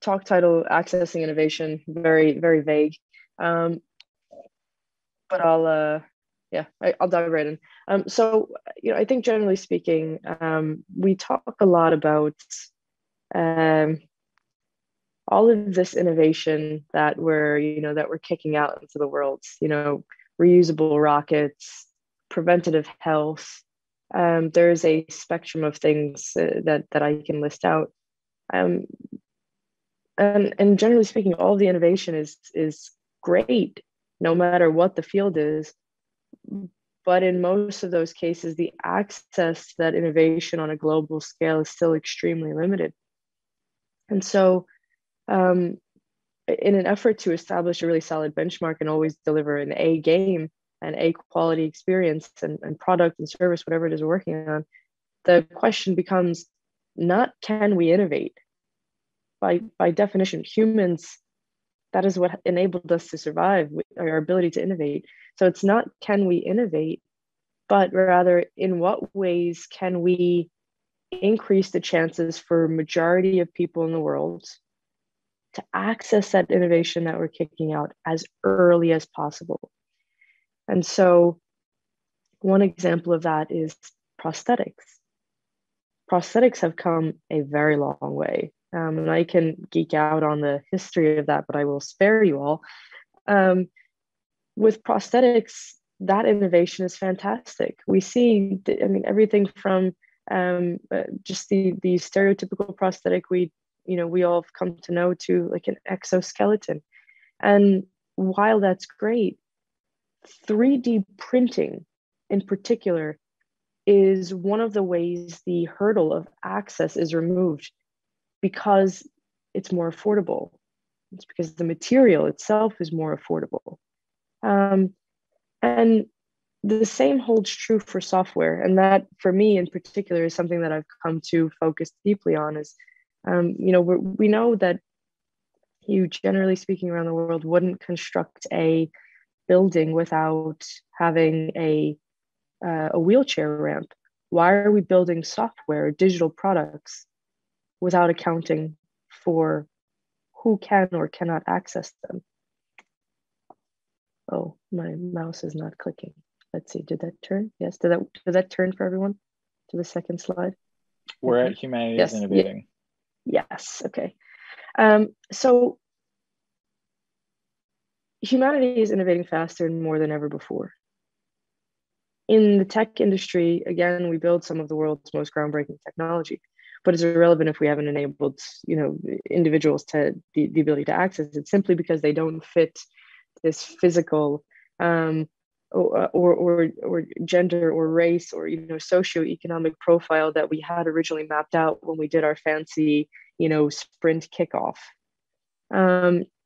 talk title, Accessing Innovation, very, very vague. But I'll dive right in. So, I think generally speaking, we talk a lot about all of this innovation that we're kicking out into the world, reusable rockets, preventative health. There's a spectrum of things that I can list out. And generally speaking, all the innovation is great, no matter what the field is. But in most of those cases, the access to that innovation on a global scale is still extremely limited. And so, in an effort to establish a really solid benchmark and always deliver an A game and A quality experience and product and service, whatever it is we're working on, the question becomes not can we innovate? By definition, humans, that is what enabled us to survive, our ability to innovate. So it's not can we innovate, but rather in what ways can we increase the chances for majority of people in the world to access that innovation that we're kicking out as early as possible. And so one example of that is prosthetics. Prosthetics have come a very long way. And I can geek out on the history of that, but I will spare you all. With prosthetics, that innovation is fantastic. We see, everything from just the stereotypical prosthetic we all have come to know, to like an exoskeleton. And while that's great, 3D printing in particular is one of the ways the hurdle of access is removed, because it's more affordable. It's because the material itself is more affordable. And the same holds true for software. And that, for me in particular, is something that I've come to focus deeply on. Is, we know that you, generally speaking, around the world wouldn't construct a building without having a wheelchair ramp. Why are we building software, digital products, without accounting for who can or cannot access them? Oh, my mouse is not clicking. Let's see, did that turn? Yes, did that turn for everyone to the second slide? We're at Humanities yes. Innovating. Yes, okay. So humanity is innovating faster and more than ever before. In the tech industry, again, we build some of the world's most groundbreaking technology, but it's irrelevant if we haven't enabled, individuals to the ability to access it, simply because they don't fit this physical or gender or race or socioeconomic profile that we had originally mapped out when we did our fancy sprint kickoff.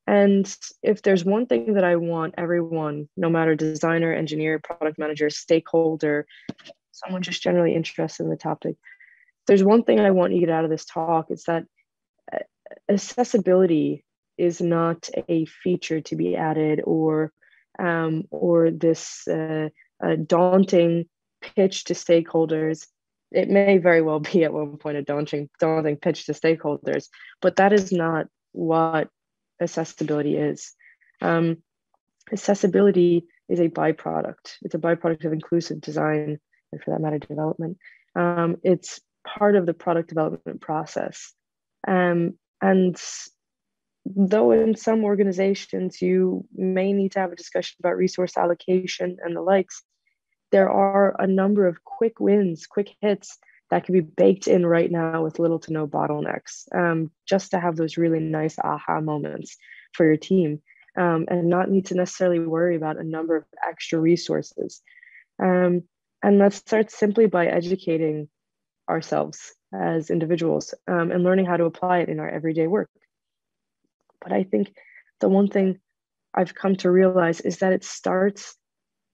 And if there's one thing that I want everyone, no matter designer, engineer, product manager, stakeholder, someone just generally interested in the topic, there's one thing I want you to get out of this talk, it's that accessibility is not a feature to be added or this daunting pitch to stakeholders. It may very well be at one point a daunting pitch to stakeholders, but that is not what accessibility is. Accessibility is a byproduct. It's a byproduct of inclusive design, and for that matter, development. It's part of the product development process. And though in some organizations you may need to have a discussion about resource allocation and the likes, there are a number of quick wins, quick hits that can be baked in right now with little to no bottlenecks, just to have those really nice aha moments for your team, and not need to necessarily worry about a number of extra resources. And that starts simply by educating ourselves as individuals, and learning how to apply it in our everyday work. But I think the one thing I've come to realize is that it starts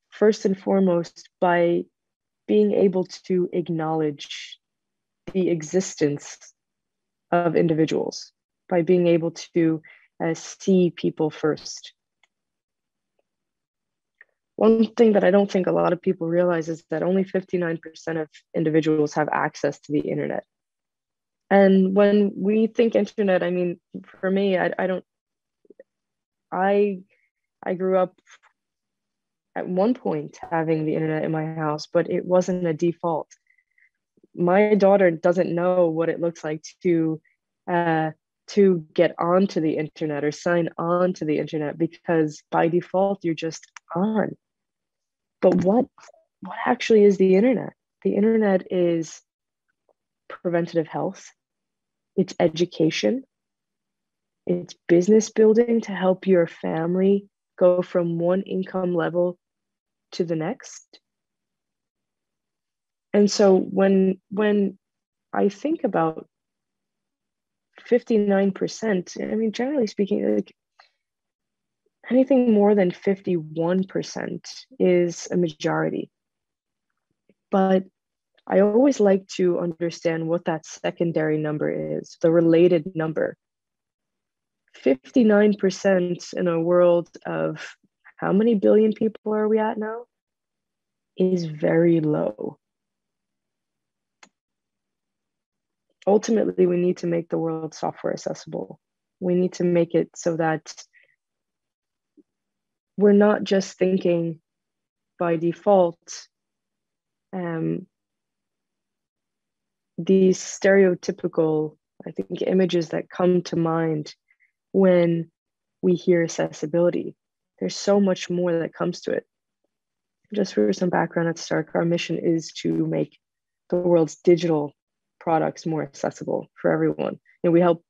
first and foremost by being able to acknowledge the existence of individuals, by being able to see people first. One thing that I don't think a lot of people realize is that only 59% of individuals have access to the internet. And when we think internet, I mean, for me, I don't, I, I grew up at one point having the internet in my house, but it wasn't a default. My daughter doesn't know what it looks like uh, to get onto the internet or sign on to the internet, because by default you're just on. But what actually is the internet? The internet is preventative health, it's education, it's business building to help your family go from one income level to the next. And so when I think about 59%, I mean, generally speaking, like anything more than 51% is a majority. But I always like to understand what that secondary number is, the related number. 59% in a world of how many billion people are we at now is very low. Ultimately, we need to make the world software accessible. We need to make it so that we're not just thinking by default these stereotypical, I think, images that come to mind when we hear accessibility. There's so much more that comes to it. Just for some background at Stark, our mission is to make the world's digital products more accessible for everyone. And we help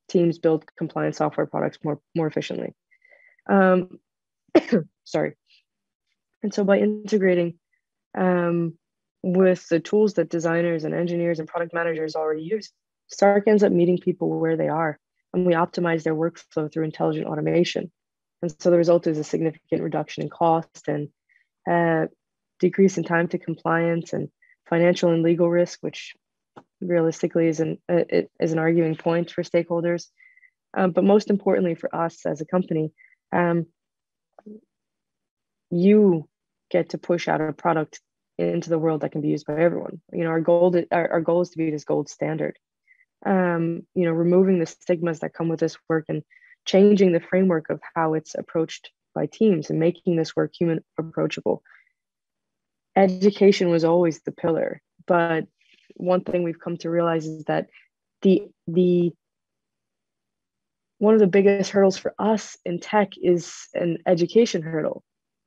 teams build compliant software products more efficiently. Sorry. And so by integrating with the tools that designers and engineers and product managers already use, Stark ends up meeting people where they are, and we optimize their workflow through intelligent automation. And so the result is a significant reduction in cost and decrease in time to compliance and financial and legal risk, which realistically is an arguing point for stakeholders. But most importantly for us as a company, you get to push out a product into the world that can be used by everyone. You know, our goal is to be this gold standard. You know, removing the stigmas that come with this work and changing the framework of how it's approached by teams and making this work human approachable. Education was always the pillar, but one thing we've come to realize is that the one of the biggest hurdles for us in tech is an education hurdle.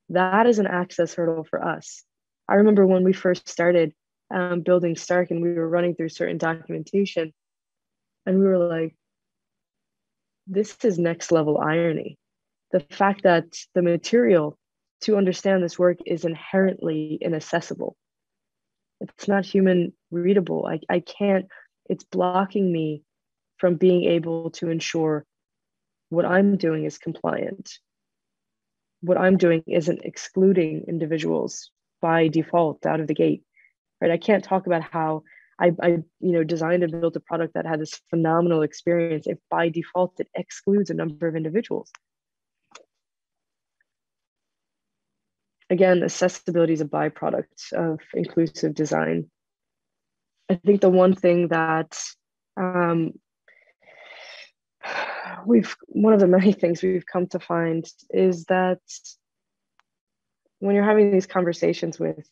That is an access hurdle for us. I remember when we first started building Stark and we were running through certain documentation, and we were like, this is next level irony. The fact that the material to understand this work is inherently inaccessible. It's not human readable. I can't, it's blocking me from being able to ensure what I'm doing is compliant. What I'm doing isn't excluding individuals by default out of the gate, right? I can't talk about how I designed and built a product that had this phenomenal experience if by default it excludes a number of individuals. Again, accessibility is a byproduct of inclusive design. I think the one thing that one of the many things we've come to find is that when you're having these conversations with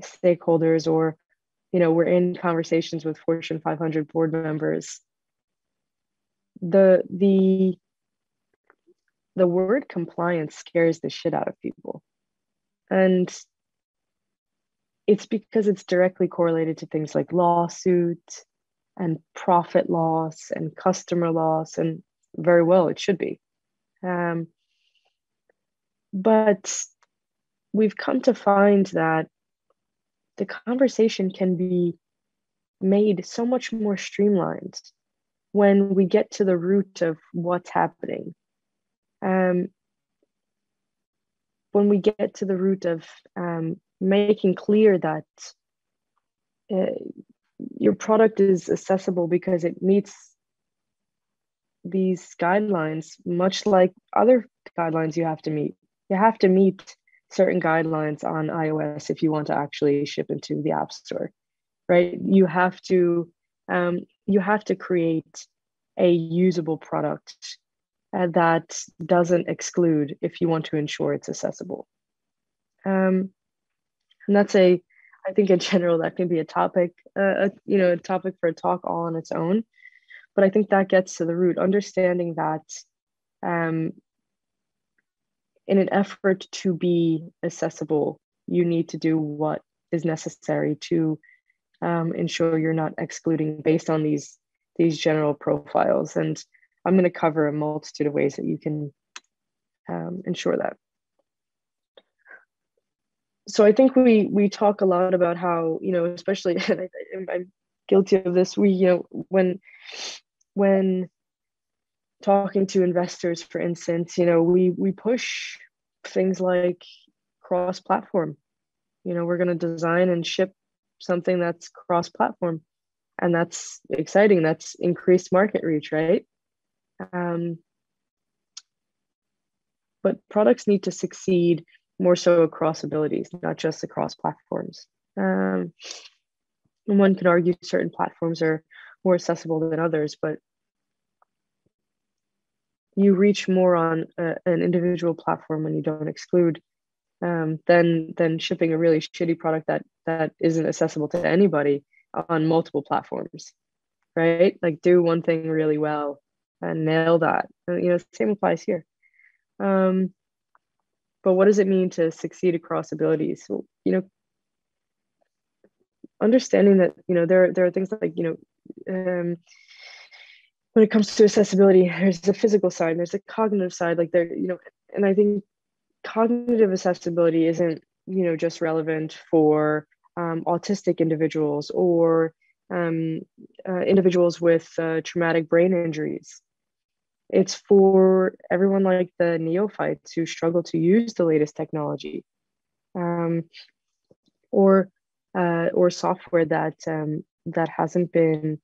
stakeholders, or we're in conversations with Fortune 500 board members, the word compliance scares the shit out of people. And it's because it's directly correlated to things like lawsuit and profit loss and customer loss, and very well it should be. But we've come to find that the conversation can be made so much more streamlined when we get to the root of what's happening. When we get to the root of making clear that your product is accessible because it meets these guidelines, much like other guidelines you have to meet. You have to meet certain guidelines on iOS if you want to actually ship into the App Store, right? You have to you have to create a usable product that doesn't exclude if you want to ensure it's accessible. And that's I think in general, that can be a topic, a topic for a talk all on its own. But I think that gets to the root, understanding that in an effort to be accessible, you need to do what is necessary to ensure you're not excluding based on these general profiles. And I'm going to cover a multitude of ways that you can ensure that. So I think we talk a lot about how, especially, and I'm guilty of this, when talking to investors, for instance, we push things like cross-platform. We're going to design and ship something that's cross-platform, and that's exciting. That's increased market reach, right? But products need to succeed more so across abilities, not just across platforms. And one could argue certain platforms are more accessible than others, but you reach more on an individual platform when you don't exclude than shipping a really shitty product that isn't accessible to anybody on multiple platforms, right? Like, do one thing really well and nail that. Same applies here. But what does it mean to succeed across abilities? So, understanding that, there are things like, when it comes to accessibility, there's the physical side, there's a cognitive side, like and I think cognitive accessibility isn't, just relevant for autistic individuals or individuals with traumatic brain injuries. It's for everyone like the neophytes who struggle to use the latest technology, or software that hasn't been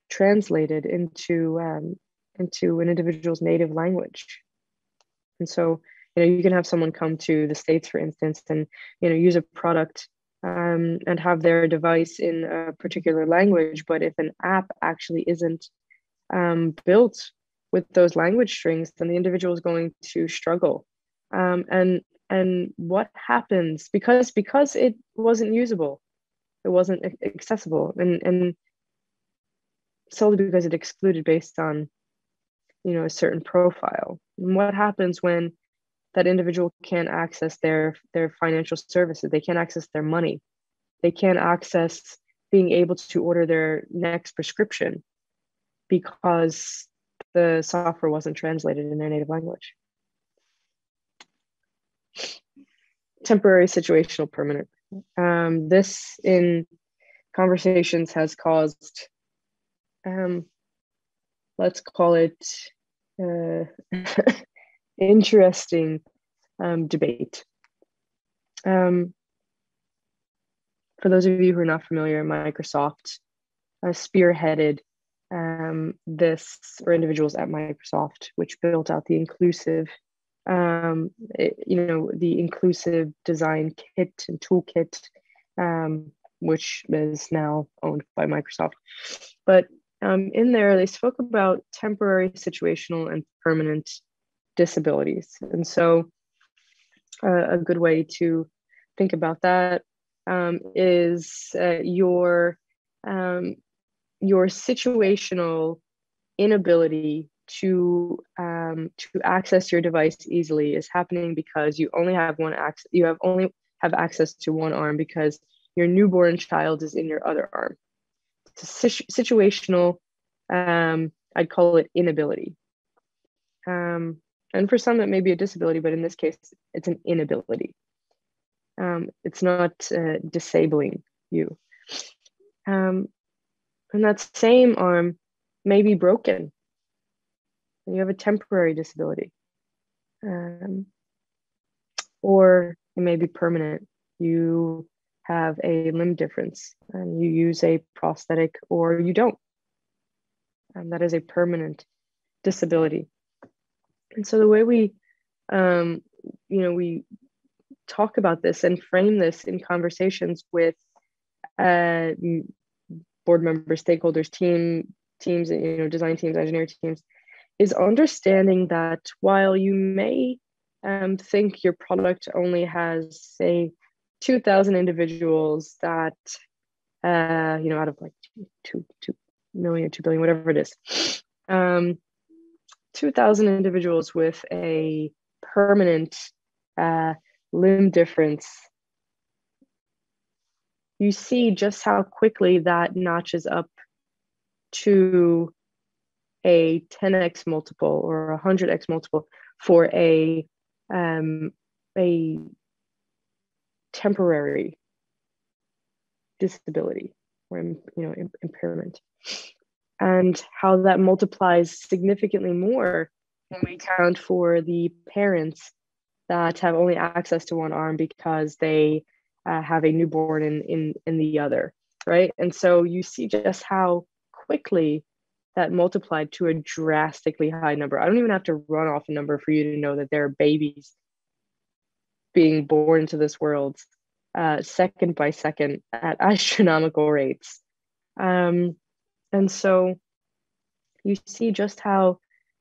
translated into an individual's native language. And so, you can have someone come to the States, for instance, and use a product and have their device in a particular language, but if an app actually isn't built with those language strings, then the individual is going to struggle. And what happens because it wasn't usable, it wasn't accessible, and solely because it excluded based on a certain profile. And what happens when that individual can't access their financial services? They can't access their money. They can't access being able to order their next prescription because the software wasn't translated in their native language. Temporary, situational, permanent. This in conversations has caused, let's call it, interesting debate. For those of you who are not familiar, Microsoft spearheaded this, or individuals at Microsoft, which built out the inclusive, the inclusive design kit and toolkit, which is now owned by Microsoft. But in there, they spoke about temporary, situational, and permanent disabilities. And so a good way to think about that is your situational inability to access your device easily is happening because you only have only have access to one arm because your newborn child is in your other arm. It's a situational, I'd call it inability. And for some, it may be a disability, but in this case, it's an inability. It's not disabling you. And that same arm may be broken. And you have a temporary disability. Or it may be permanent. You have a limb difference and you use a prosthetic or you don't. And that is a permanent disability. And so the way we talk about this and frame this in conversations with board members, stakeholders, teams, design teams, engineer teams, is understanding that while you may think your product only has, say, 2,000 individuals that, out of like 2 million, 2 billion, whatever it is, 2,000 individuals with a permanent limb difference, you see just how quickly that notches up to a 10x multiple or a 100x multiple for a temporary disability or impairment, and how that multiplies significantly more when we account for the parents that have only access to one arm because they have a newborn in the other, right? And so you see just how quickly that multiplied to a drastically high number. I don't even have to run off a number for you to know that there are babies being born into this world second by second at astronomical rates. And so you see just how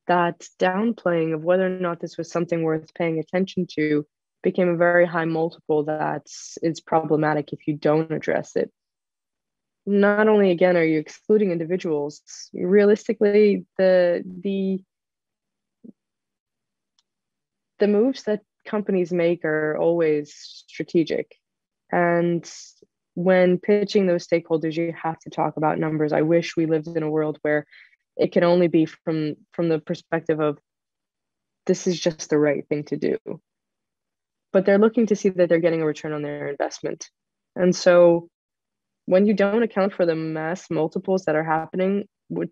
that downplaying of whether or not this was something worth paying attention to became a very high multiple that is problematic if you don't address it. Not only, again, are you excluding individuals, realistically, the moves that companies make are always strategic. And when pitching those stakeholders, you have to talk about numbers. I wish we lived in a world where it can only be from the perspective of this is just the right thing to do. But they're looking to see that they're getting a return on their investment. And so when you don't account for the mass multiples that are happening with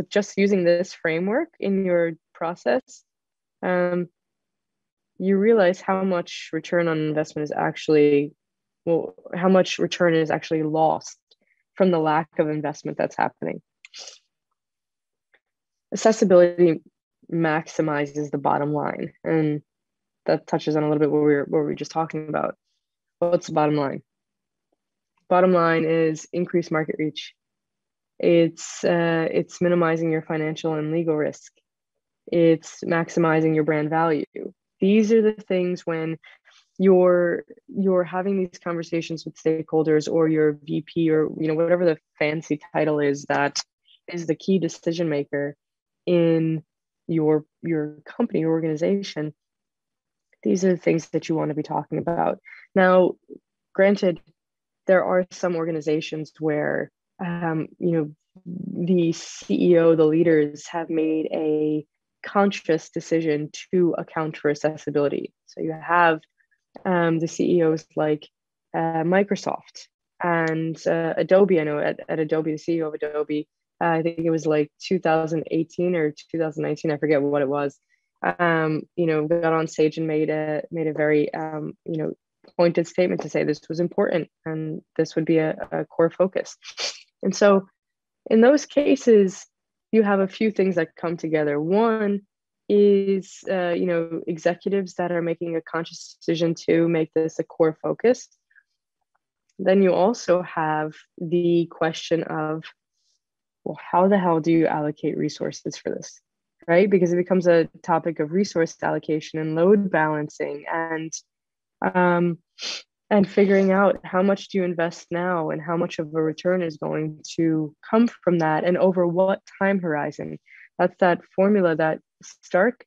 just using this framework in your process, you realize how much return on investment is actually, how much return is actually lost from the lack of investment that's happening. Accessibility maximizes the bottom line, and that touches on a little bit what we were just talking about. What's the bottom line? Bottom line is increased market reach. It's minimizing your financial and legal risk. It's maximizing your brand value. These are the things when you're having these conversations with stakeholders or your VP or whatever the fancy title is that is the key decision maker in your company or organization. These are the things that you want to be talking about. Now, granted, there are some organizations where the CEO, the leaders have made a conscious decision to account for accessibility. So you have the CEOs like Microsoft and Adobe. I know at Adobe, the CEO of Adobe, I think it was like 2018 or 2019, I forget what it was, got on stage and made a very pointed statement to say this was important and this would be a core focus. And so in those cases, you have a few things that come together. One is, executives that are making a conscious decision to make this a core focus. Then you also have the question of, well, how the hell do you allocate resources for this, right? Because it becomes a topic of resource allocation and load balancing and figuring out how much do you invest now and how much of a return is going to come from that and over what time horizon. That's that formula that Stark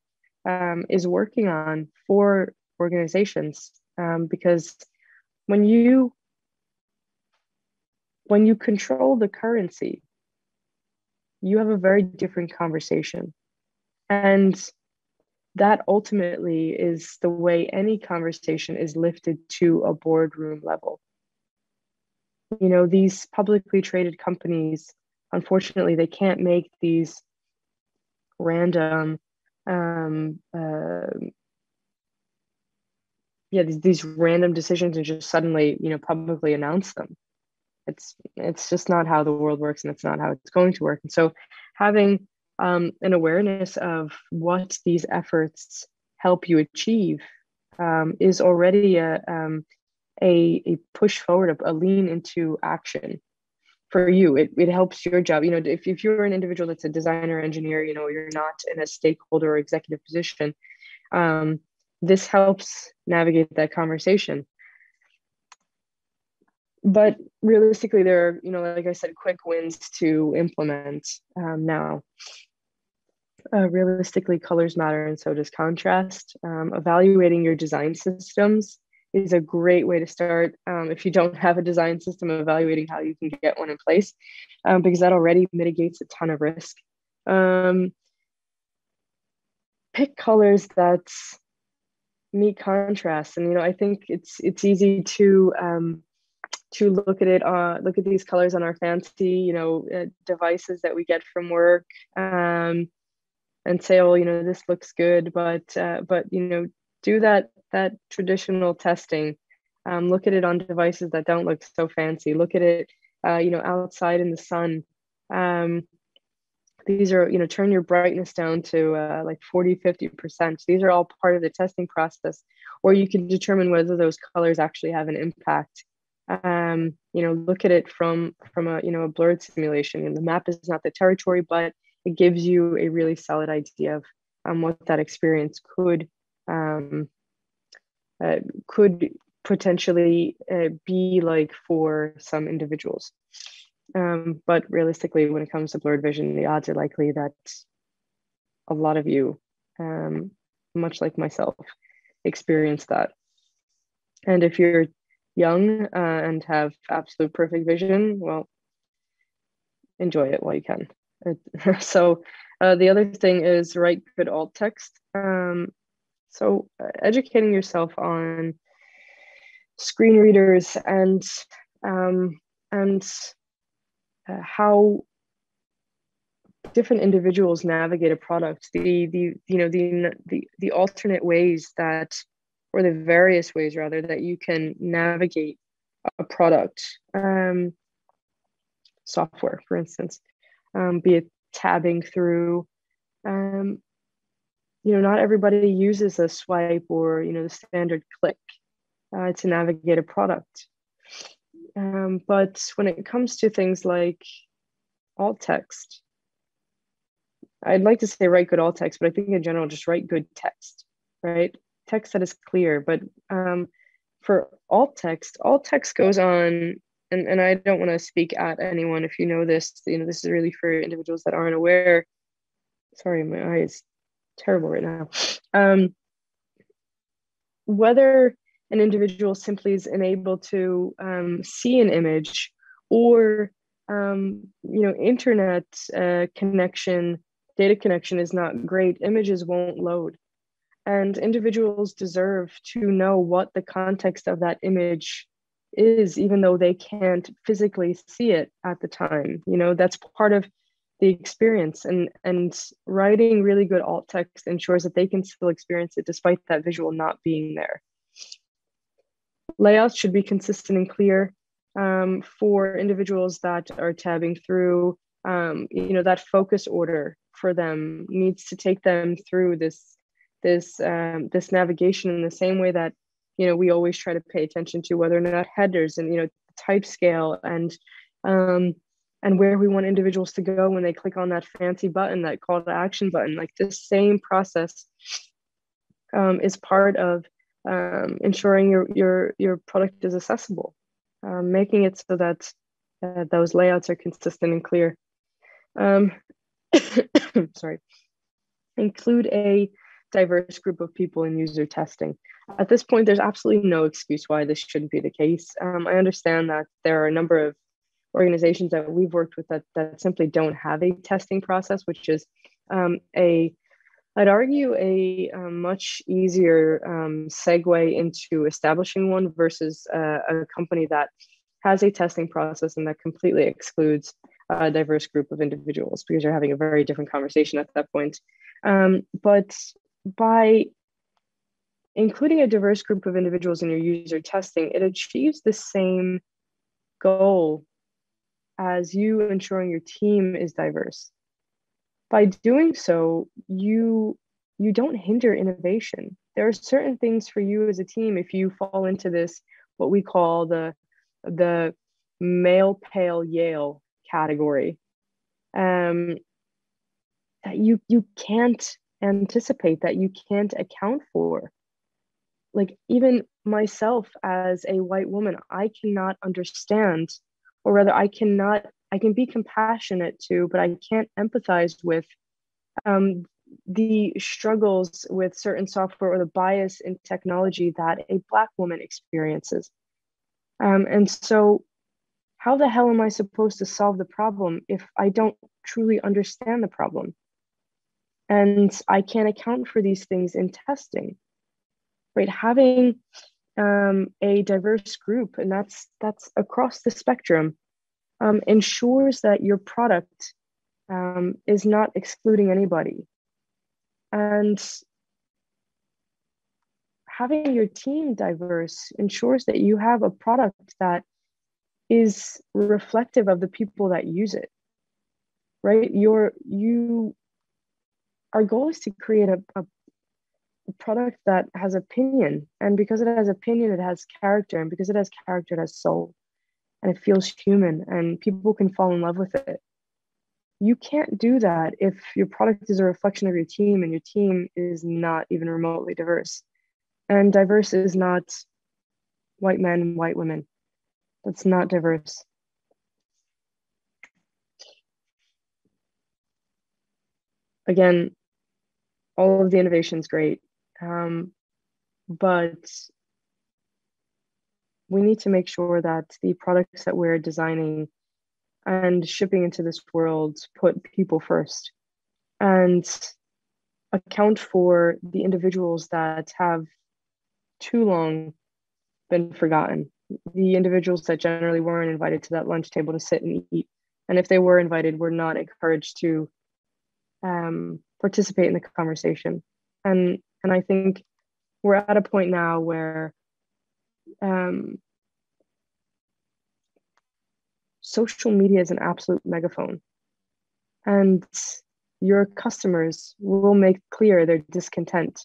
is working on for organizations, because when you control the currency, you have a very different conversation. And that ultimately is the way any conversation is lifted to a boardroom level. These publicly traded companies, unfortunately, they can't make these random, these random decisions and just suddenly, publicly announce them. It's just not how the world works, and it's not how it's going to work. And so having an awareness of what these efforts help you achieve is already a push forward, a lean into action. for you. It helps your job. You know, if you're an individual that's a designer, engineer, you know, you're not in a stakeholder or executive position, this helps navigate that conversation. But realistically, there are, you know, like I said, quick wins to implement now. Realistically, colors matter, and so does contrast. Evaluating your design systems is a great way to start. If you don't have a design system, evaluating how you can get one in place, because that already mitigates a ton of risk. Pick colors that meet contrast, and you know, I think it's easy to look at it, look at these colors on our fancy, you know, devices that we get from work, and say, oh, you know, this looks good, but you know, do that traditional testing. Look at it on devices that don't look so fancy. Look at it, you know, outside in the sun. These are, you know, turn your brightness down to like 40-50%. These are all part of the testing process, or you can determine whether those colors actually have an impact. You know, look at it from a, you know, a blurred simulation, and the map is not the territory, but it gives you a really solid idea of what that experience could potentially be like for some individuals. But realistically, when it comes to blurred vision, the odds are likely that a lot of you, much like myself, experience that. And if you're young and have absolute perfect vision, well, enjoy it while you can. So the other thing is write good alt text. So educating yourself on screen readers and how different individuals navigate a product, the alternate ways that, or the various ways rather, that you can navigate a product, software, for instance, be it tabbing through. You know, not everybody uses a swipe or, you know, the standard click to navigate a product. But when it comes to things like alt text, I'd like to say write good alt text, but I think in general, just write good text, right? Text that is clear. But for alt text goes on, and I don't want to speak at anyone. If you know this, you know, this is really for individuals that aren't aware. Sorry, my eye is terrible right now. Whether an individual simply is unable to see an image, or you know, internet connection, data connection is not great, images won't load. And individuals deserve to know what the context of that image is, even though they can't physically see it at the time. You know, that's part of the experience, and writing really good alt text ensures that they can still experience it despite that visual not being there. Layouts should be consistent and clear for individuals that are tabbing through. You know, that focus order for them needs to take them through this navigation in the same way that, you know, we always try to pay attention to whether or not headers and, you know, type scale and where we want individuals to go when they click on that fancy button, that call to action button. Like, this same process is part of ensuring your product is accessible, making it so that those layouts are consistent and clear. Sorry. Include a diverse group of people in user testing. At this point, there's absolutely no excuse why this shouldn't be the case. I understand that there are a number of organizations that we've worked with that simply don't have a testing process, which is I'd argue a much easier segue into establishing one versus a company that has a testing process and that completely excludes a diverse group of individuals, because you're having a very different conversation at that point. But by including a diverse group of individuals in your user testing, it achieves the same goal as you ensuring your team is diverse. By doing so, you don't hinder innovation. There are certain things for you as a team, if you fall into this, what we call the male pale Yale category that you can't anticipate, that you can't account for. Like, even myself as a white woman, I cannot understand, or rather I can be compassionate to, but I can't empathize with the struggles with certain software or the bias in technology that a Black woman experiences. And so how the hell am I supposed to solve the problem if I don't truly understand the problem? And I can't account for these things in testing, right? Having a diverse group, and that's across the spectrum, ensures that your product is not excluding anybody. And having your team diverse ensures that you have a product that is reflective of the people that use it, right? Our goal is to create a product that has opinion, and because it has opinion, it has character, and because it has character, it has soul, and it feels human, and people can fall in love with it. You can't do that if your product is a reflection of your team and your team is not even remotely diverse. And diverse is not white men, white women. That's not diverse. Again, all of the innovation is great, but we need to make sure that the products that we're designing and shipping into this world put people first and account for the individuals that have too long been forgotten, the individuals that generally weren't invited to that lunch table to sit and eat. And if they were invited, were not encouraged to participate in the conversation. And I think we're at a point now where social media is an absolute megaphone, and your customers will make clear their discontent,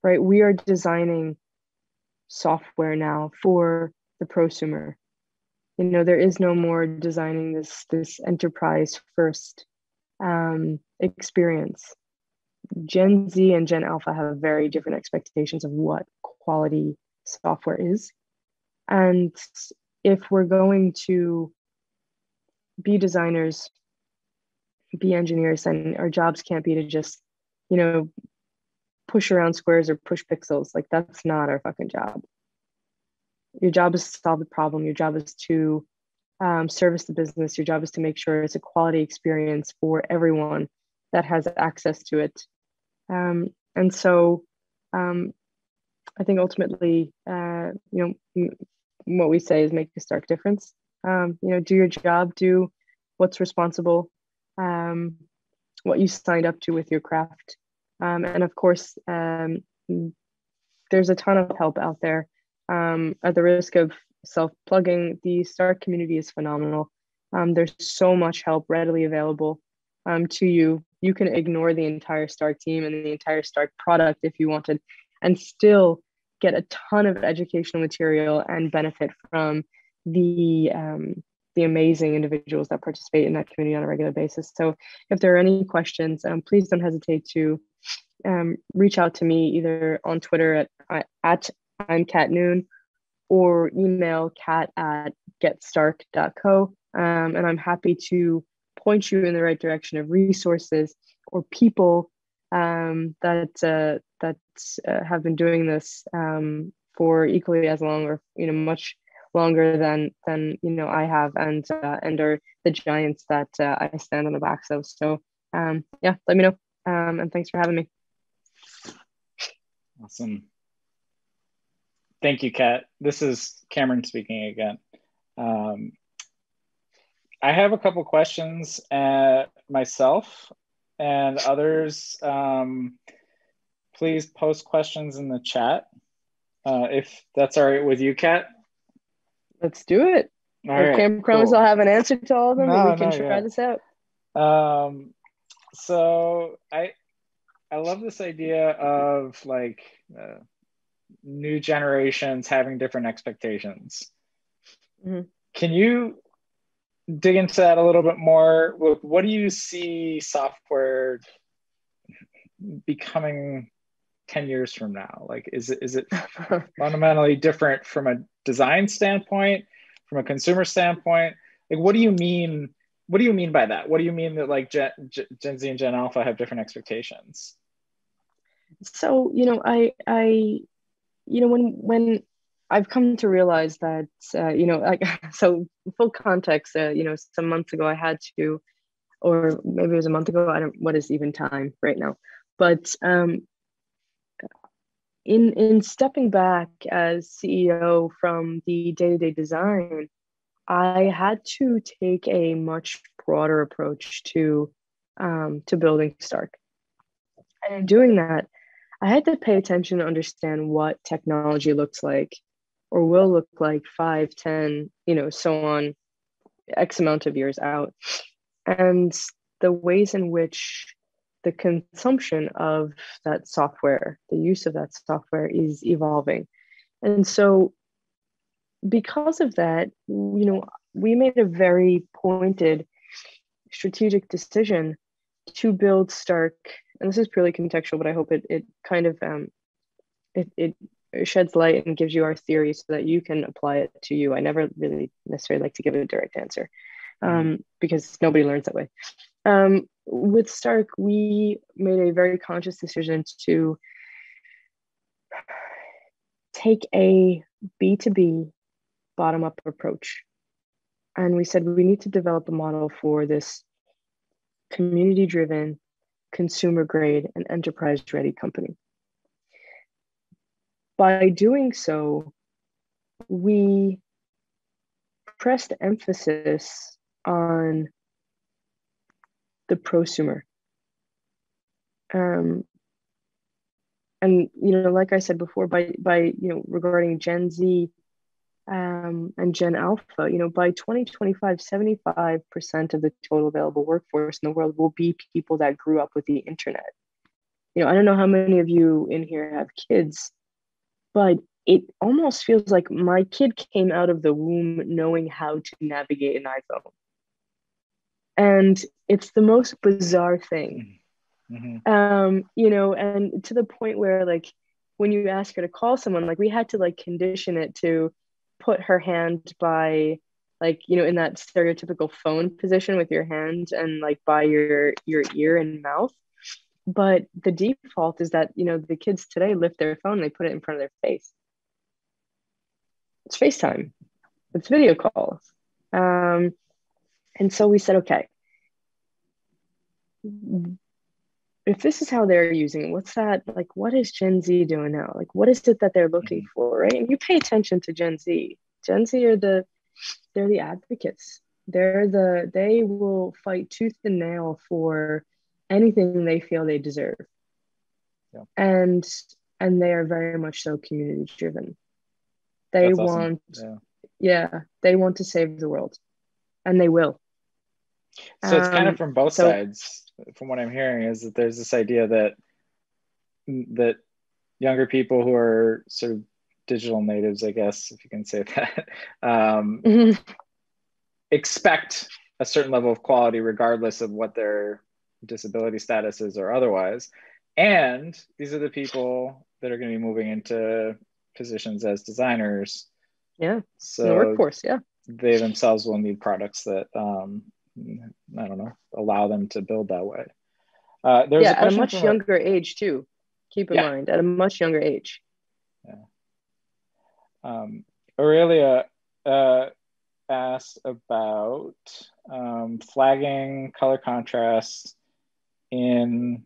right? We are designing software now for the prosumer. There is no more designing this enterprise first experience. Gen Z and Gen Alpha have very different expectations of what quality software is. And if we're going to be designers, be engineers, and our jobs can't be to just, push around squares or push pixels. Like, that's not our fucking job. Your job is to solve the problem. Your job is to service the business. Your job is to make sure it's a quality experience for everyone that has access to it. And so I think ultimately, what we say is make a stark difference. Do your job, do what's responsible, what you signed up to with your craft. And of course, there's a ton of help out there. At the risk of self-plugging, the Stark community is phenomenal. There's so much help readily available to you. You can ignore the entire Stark team and the entire Stark product if you wanted, and still get a ton of educational material and benefit from the amazing individuals that participate in that community on a regular basis. So if there are any questions, please don't hesitate to reach out to me either on Twitter at I'm Kat Noone, or email kat@getstark.co. And I'm happy to point you in the right direction of resources or people that have been doing this for equally as long, or much longer than I have, and are the giants that I stand on the backs of. So yeah, let me know, and thanks for having me. Awesome. Thank you, Kat. This is Cameron speaking again. I have a couple questions myself, and others, please post questions in the chat if that's all right with you, Kat. Let's do it. I can't promise I'll have an answer to all of them, but we can try this out. So I love this idea of like new generations having different expectations. Mm-hmm. Can you dig into that a little bit more? What do you see software becoming 10 years from now? Like, is it fundamentally different from a design standpoint, from a consumer standpoint? Like, what do you mean? What do you mean by that? What do you mean that like Gen Z and Gen Alpha have different expectations? So, when I've come to realize that, like, so full context, some months ago I had to, or maybe it was a month ago, I don't, what is even time right now? But in stepping back as CEO from the day-to-day design, I had to take a much broader approach to building Stark. And in doing that, I had to pay attention to understand what technology looks like or will look like 5, 10, so on, X amount of years out. And the ways in which the consumption of that software, the use of that software is evolving. And so because of that, we made a very pointed strategic decision to build Stark. And this is purely contextual, but I hope it kind of it sheds light and gives you our theory so that you can apply it to you. I never really necessarily like to give a direct answer because nobody learns that way. With Stark, we made a very conscious decision to take a B2B bottom-up approach. And we said we need to develop a model for this community-driven, consumer-grade, and enterprise-ready company. By doing so, we pressed emphasis on the prosumer. And like I said before, by regarding Gen Z and Gen Alpha, by 2025, 75% of the total available workforce in the world will be people that grew up with the internet. I don't know how many of you in here have kids, but it almost feels like my kid came out of the womb knowing how to navigate an iPhone. And it's the most bizarre thing. Mm-hmm. And to the point where, like, when you ask her to call someone, like, we had to like condition it to put her hand by, like, in that stereotypical phone position with your hand and like by your ear and mouth. But the default is that, the kids today lift their phone and they put it in front of their face. It's FaceTime. It's video calls. And so we said, okay, if this is how they're using it, what's that? Like, what is Gen Z doing now? Like, what is it that they're looking for, right? And you pay attention to Gen Z. Gen Z they're the advocates. They will fight tooth and nail for anything they feel they deserve. Yeah. And they are very much so community driven. They That's want, awesome. They want to save the world, and they will. So it's kind of from both sides. From what I'm hearing, is that there's this idea that younger people who are sort of digital natives, I guess, if you can say that, expect a certain level of quality regardless of what their disability status is or otherwise. And these are the people that are going to be moving into positions as designers. Yeah, so in the workforce, yeah. They themselves will need products that, I don't know, allow them to build that way. There's at a much younger age too. Keep in mind, at a much younger age. Yeah. Aurelia asked about flagging color contrast in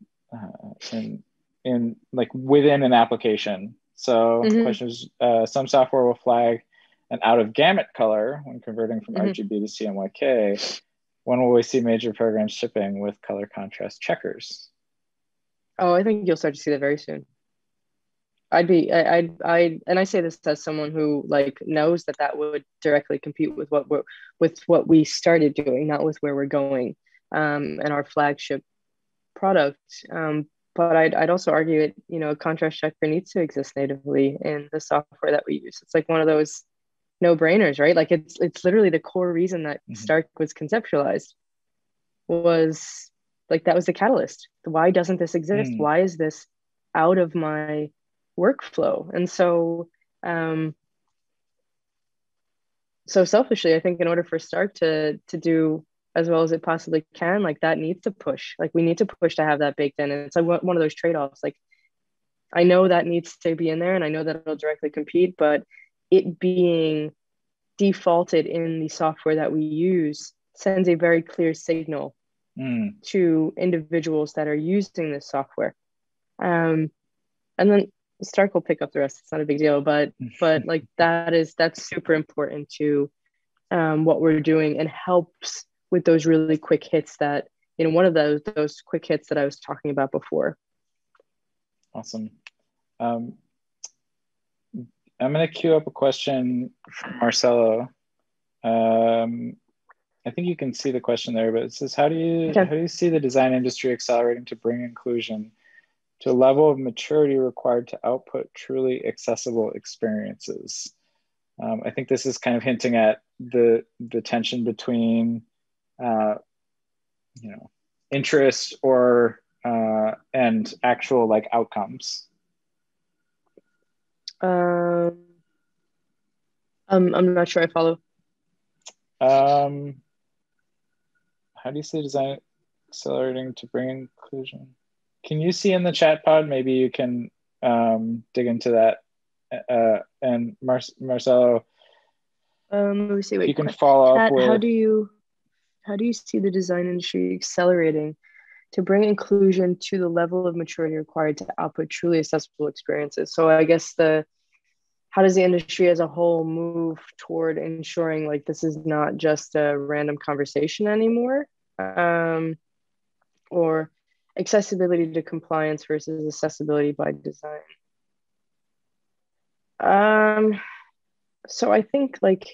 like within an application. So the question is, some software will flag an out of gamut color when converting from RGB to CMYK. When will we see major programs shipping with color contrast checkers? Oh, I think you'll start to see that very soon. And I say this as someone who like knows that would directly compete with what we started doing, not with where we're going, and our flagship product. But I'd also argue it, a contrast checker needs to exist natively in the software that we use. It's like one of those no-brainers, right? Like it's literally the core reason that Stark was conceptualized, was like, that was the catalyst. Why doesn't this exist? Why is this out of my workflow? And so so selfishly, I think in order for Stark to do as well as it possibly can, like, that needs to push. Like, we need to push to have that baked in. And it's like one of those trade-offs. Like, I know that needs to be in there, and I know that it'll directly compete, but it being defaulted in the software that we use sends a very clear signal to individuals that are using this software. And then Stark will pick up the rest. It's not a big deal, but like, that's super important to what we're doing, and helps with those really quick hits that, you know, one of those quick hits that I was talking about before. Awesome. I'm going to queue up a question from Marcelo. I think you can see the question there, but it says, how do you see the design industry accelerating to bring inclusion to a level of maturity required to output truly accessible experiences? I think this is kind of hinting at the tension between, interest or and actual like outcomes. I'm not sure I follow. How do you see design accelerating to bring inclusion? Can you see in the chat pod? Maybe you can dig into that. And Marcelo, let me see. Wait, you can follow up with. How do you see the design industry accelerating to bring inclusion to the level of maturity required to output truly accessible experiences? So I guess how does the industry as a whole move toward ensuring, like, this is not just a random conversation anymore, or accessibility to compliance versus accessibility by design? So I think, like,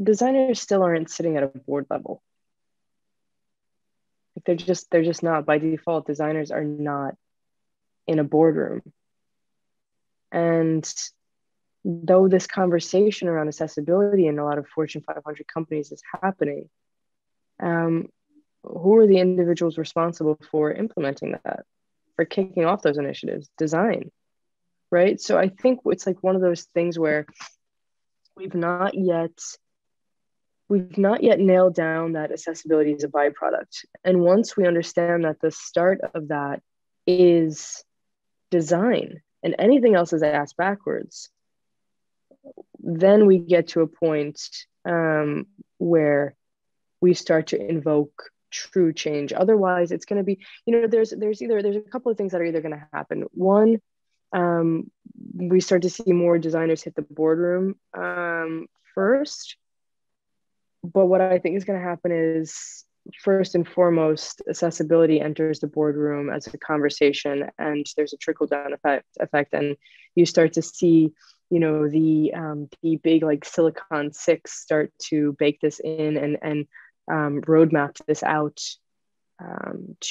designers still aren't sitting at a board level. Like, they're just not. By default, designers are not in a boardroom. And though this conversation around accessibility in a lot of Fortune 500 companies is happening, who are the individuals responsible for implementing that, for kicking off those initiatives? Design, right? So I think it's like one of those things where we've not yet nailed down that accessibility is a byproduct. And once we understand that the start of that is design and anything else is asked backwards, then we get to a point where we start to invoke true change. Otherwise, it's going to be, there's a couple of things that are either going to happen. One, we start to see more designers hit the boardroom first. But what I think is going to happen is, first and foremost, accessibility enters the boardroom as a conversation, and there's a trickle down effect, and you start to see, the big, like, Silicon Six start to bake this in and roadmap this out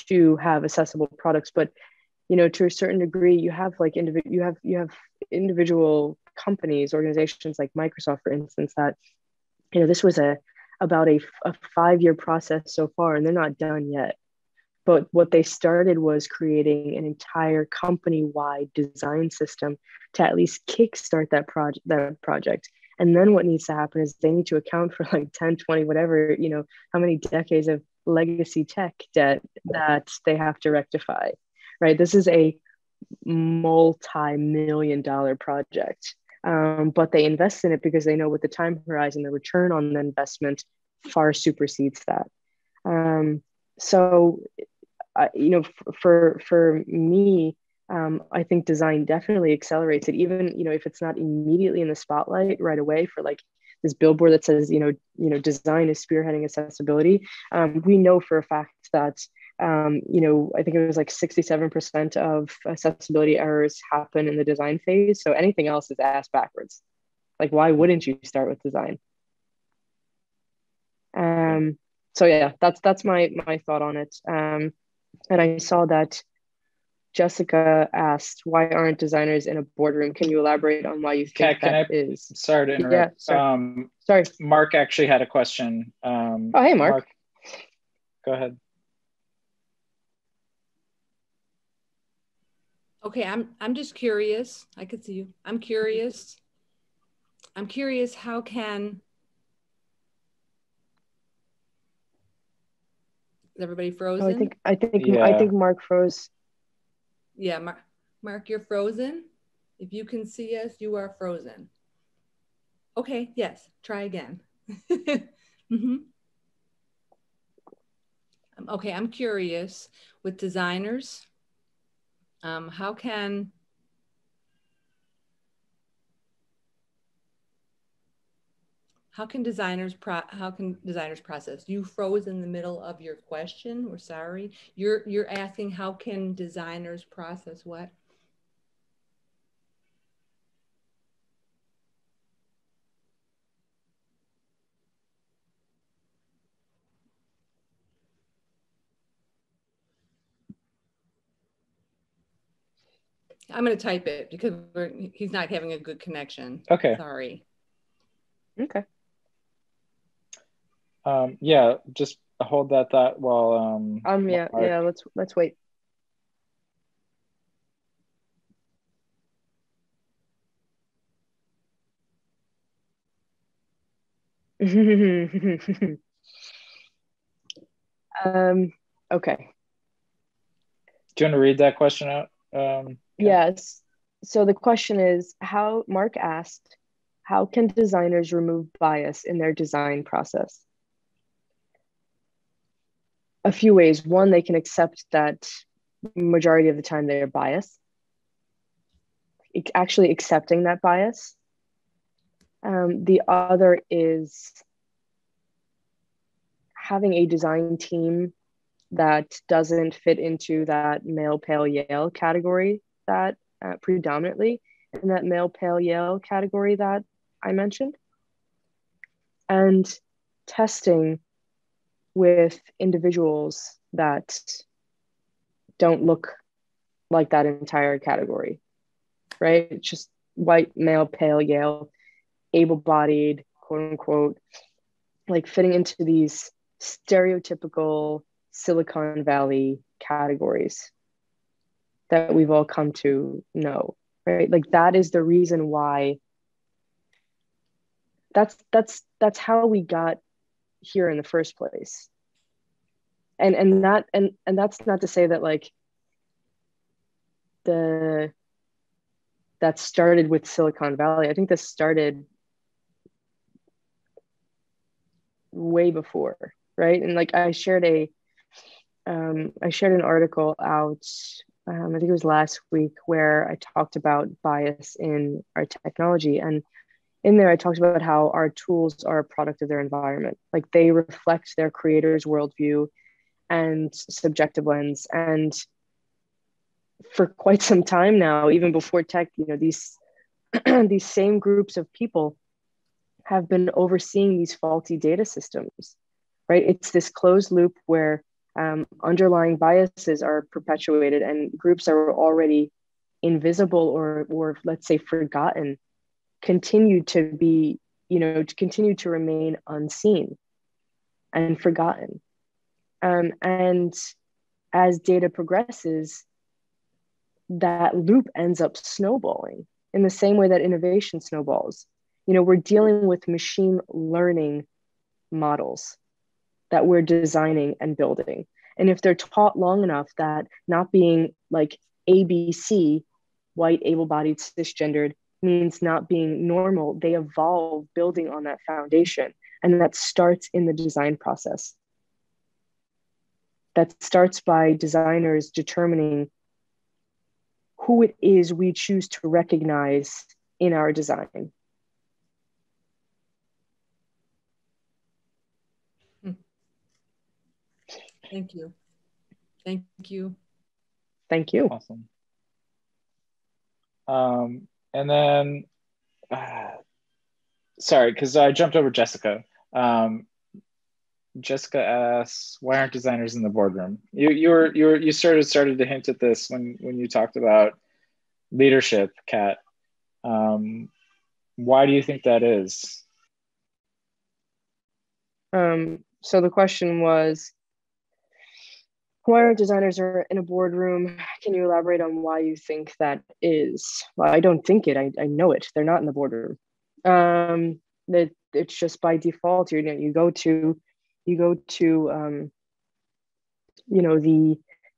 to have accessible products. But to a certain degree, you have like individual companies, organizations like Microsoft, for instance, that this was about a 5-year process so far, and they're not done yet. But what they started was creating an entire company-wide design system to at least kickstart that project. And then what needs to happen is they need to account for like 10, 20, whatever, how many decades of legacy tech debt that they have to rectify, right? This is a multi-million-dollar project. But they invest in it because they know with the time horizon, the return on the investment far supersedes that. So, for me, I think design definitely accelerates it, even, if it's not immediately in the spotlight right away for like this billboard that says, design is spearheading accessibility. We know for a fact that, I think it was like 67% of accessibility errors happen in the design phase. So anything else is asked backwards. Like, why wouldn't you start with design? So yeah, that's my thought on it. And I saw that Jessica asked, why aren't designers in a boardroom? Can you elaborate on why you think Kat, is? Sorry to interrupt. Yeah, sorry. Mark actually had a question. Oh, hey, Mark. Go ahead. Okay, I'm just curious. I could see you. I'm curious how can, is everybody frozen? Oh, I think Mark froze. Yeah, Mark, you're frozen. If you can see us, you are frozen. Okay, yes, try again. Mm-hmm. Okay, I'm curious with designers, how can designers process? You froze in the middle of your question. We're sorry. You're asking how can designers process what? I'm going to type it because he's not having a good connection. Okay. Sorry. Okay. Yeah, just hold that thought while yeah, let's wait. Okay. Do you want to read that question out? Yes. So the question is, Mark asked, how can designers remove bias in their design process? A few ways. One, they can accept that majority of the time they are biased. Actually accepting that bias. The other is having a design team that doesn't fit into that male, pale, Yale category that predominantly in that male, pale, Yale category that I mentioned. And testing with individuals that don't look like that entire category, right? It's just white, male, pale, Yale, able-bodied, quote unquote, like fitting into these stereotypical Silicon Valley categories that we've all come to know, right? Like that is the reason why that's how we got here in the first place. And that's not to say that like that started with Silicon Valley. I think this started way before, right? And like I shared an article out, I think it was last week, where I talked about bias in our technology. And in there, I talked about how our tools are a product of their environment. Like they reflect their creator's worldview and subjective lens. And for quite some time now, even before tech, these these same groups of people have been overseeing these faulty data systems, right? It's this closed loop where underlying biases are perpetuated and groups are already invisible or let's say forgotten continue to be, to continue to remain unseen and forgotten. And as data progresses, that loop ends up snowballing in the same way that innovation snowballs. We're dealing with machine learning models that we're designing and building. And if they're taught long enough that not being like ABC, white, able-bodied, cisgendered, means not being normal, they evolve building on that foundation. And that starts in the design process. That starts by designers determining who it is we choose to recognize in our design. Thank you. Thank you. Thank you. Awesome. And then, sorry, because I jumped over Jessica. Jessica asks, why aren't designers in the boardroom? You sort of started to hint at this when you talked about leadership, Kat. Why do you think that is? So the question was, why aren't designers in a boardroom? Can you elaborate on why you think that is? Well, I don't think it. I know it. They're not in the boardroom. That it's just by default. You go to the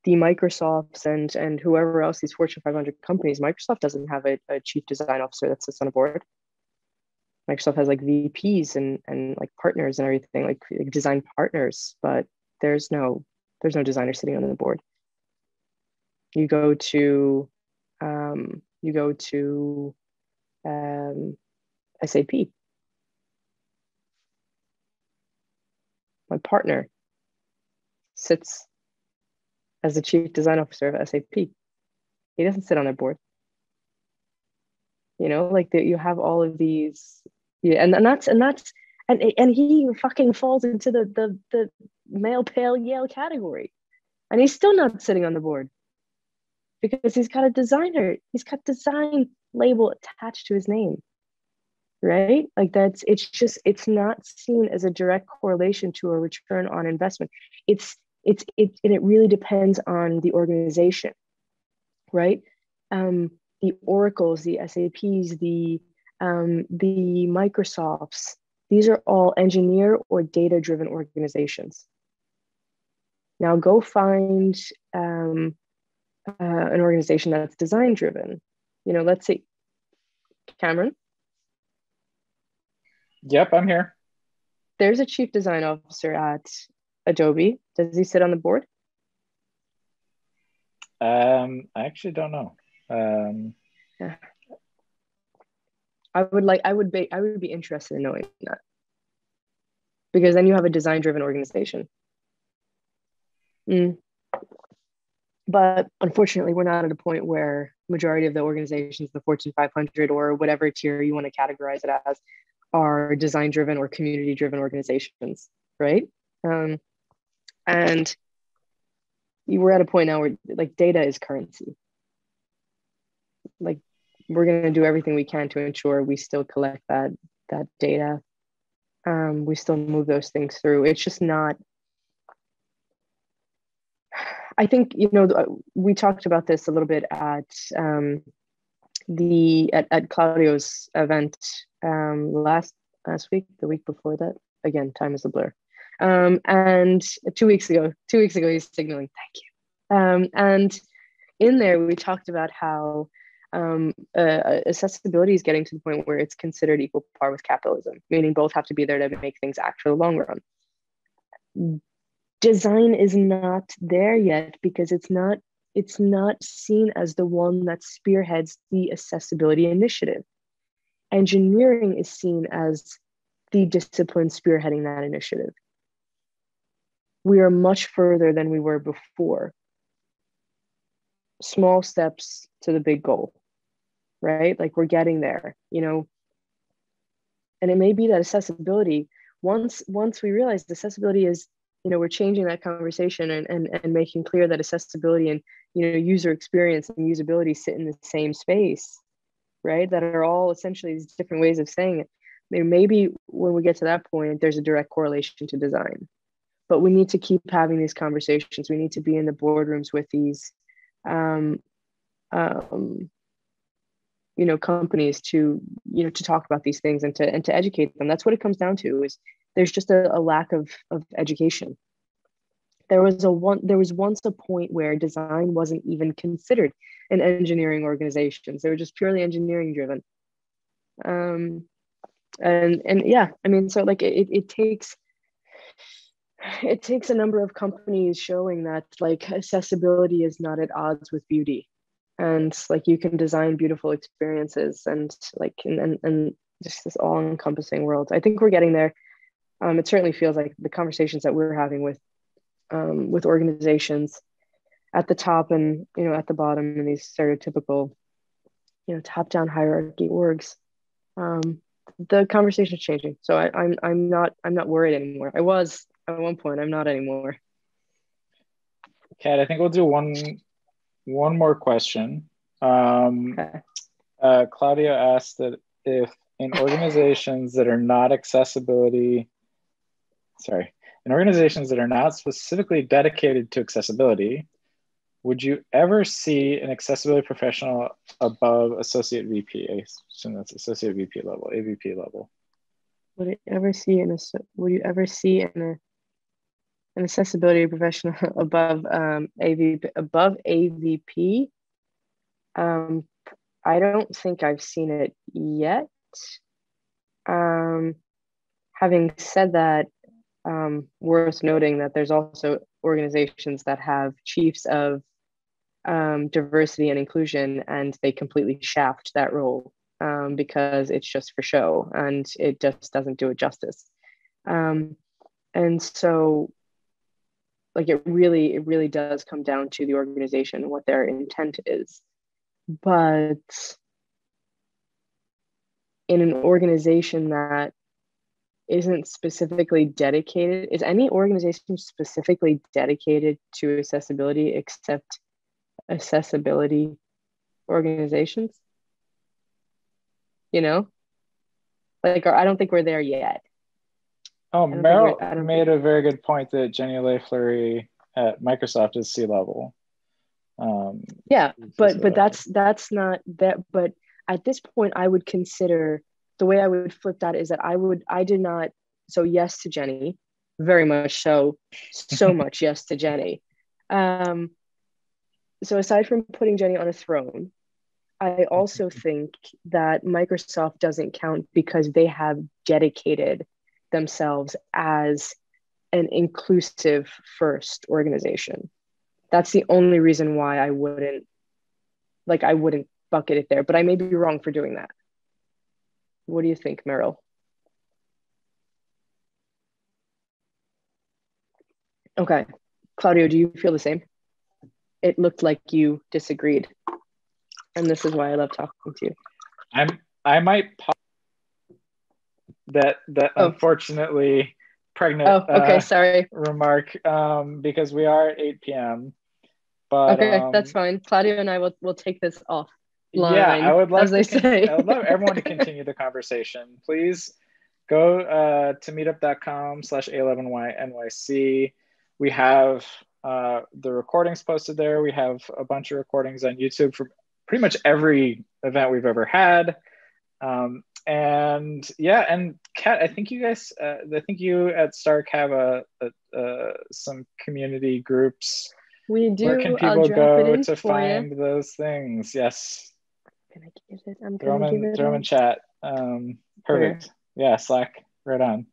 Microsofts and whoever else, these Fortune 500 companies. Microsoft doesn't have a chief design officer that sits on a board. Microsoft has like VPs and like partners and everything, like design partners, but there's no designer sitting on the board. You go to SAP. My partner sits as the chief design officer of SAP. He doesn't sit on their board. You have all of these, and he fucking falls into the male pale Yale category, and he's still not sitting on the board because he's got design label attached to his name, right? Like it's not seen as a direct correlation to a return on investment. And it really depends on the organization, right? The Oracles, the SAPs, the Microsofts, these are all engineer or data-driven organizations. Now go find an organization that's design-driven. Let's see. Cameron? Yep, I'm here. There's a chief design officer at Adobe. Does he sit on the board? I actually don't know. Yeah. I would be interested in knowing that, because then you have a design-driven organization. But unfortunately, we're not at a point where majority of the organizations, the Fortune 500 or whatever tier you want to categorize it as, are design-driven or community-driven organizations, right? And we're at a point now where like data is currency. Like we're going to do everything we can to ensure we still collect that data. We still move those things through. It's just not. I think we talked about this a little bit at Claudio's event last week, the week before that. Again, time is a blur. And 2 weeks ago, he's signaling thank you. And in there, we talked about how accessibility is getting to the point where it's considered equal par with capitalism, meaning both have to be there to make things act for the long run. Design is not there yet because it's not seen as the one that spearheads the accessibility initiative. Engineering is seen as the discipline spearheading that initiative. We are much further than we were before. Small steps to the big goal, right? Like we're getting there, and it may be that accessibility, once we realize accessibility is, we're changing that conversation and making clear that accessibility and, user experience and usability sit in the same space, right? That are all essentially these different ways of saying it. Maybe when we get to that point, there's a direct correlation to design. But we need to keep having these conversations. We need to be in the boardrooms with these, companies to talk about these things and to educate them. That's what it comes down to. Is there's just a lack of education. There was once a point where design wasn't even considered in engineering organizations. They were just purely engineering driven. And yeah, I mean, so like it takes a number of companies showing that like accessibility is not at odds with beauty, and like you can design beautiful experiences and like and just this all-encompassing world. I think we're getting there. It certainly feels like the conversations that we're having with organizations at the top and at the bottom in these stereotypical top-down hierarchy orgs, the conversation is changing. So I'm not worried anymore. I was at one point. I'm not anymore. Kat, I think we'll do one more question. Okay. Claudia asked that if in organizations that are not specifically dedicated to accessibility, would you ever see an accessibility professional above associate VP? I assume that's associate VP level, AVP level. Would you ever see an accessibility professional above AVP? I don't think I've seen it yet. Having said that, worth noting that there's also organizations that have chiefs of diversity and inclusion, and they completely shaft that role because it's just for show and it just doesn't do it justice. And so, like, it really does come down to the organization and what their intent is. But in an organization that isn't specifically dedicated, is any organization specifically dedicated to accessibility except accessibility organizations? You know, like, I don't think we're there yet. Oh, Meryl made a very good point that Jenny Leigh-Fleury at Microsoft is C-level. Yeah, but that's not that. But at this point, I would consider, the way I would flip that is that I did not. So yes to Jenny, very much so much yes to Jenny. So aside from putting Jenny on a throne, I also think that Microsoft doesn't count because they have dedicated themselves as an inclusive first organization. That's the only reason why I wouldn't bucket it there, but I may be wrong for doing that. What do you think, Meryl? Okay. Claudio, do you feel the same? It looked like you disagreed. And this is why I love talking to you. I might pop that unfortunately pregnant sorry. remark because we are at 8 p.m. But okay, that's fine. Claudio and I will take this off. Yeah, I would love I would love everyone to continue the conversation. Please go to meetup.com/A11YNYC. We have the recordings posted there. We have a bunch of recordings on YouTube for pretty much every event we've ever had. And Kat, I think you guys, I think you at Stark have some community groups. We do. Where can people go to find those things? Yes. I'm gonna give it. Throw them in chat. Perfect. Yeah, Slack. Right on.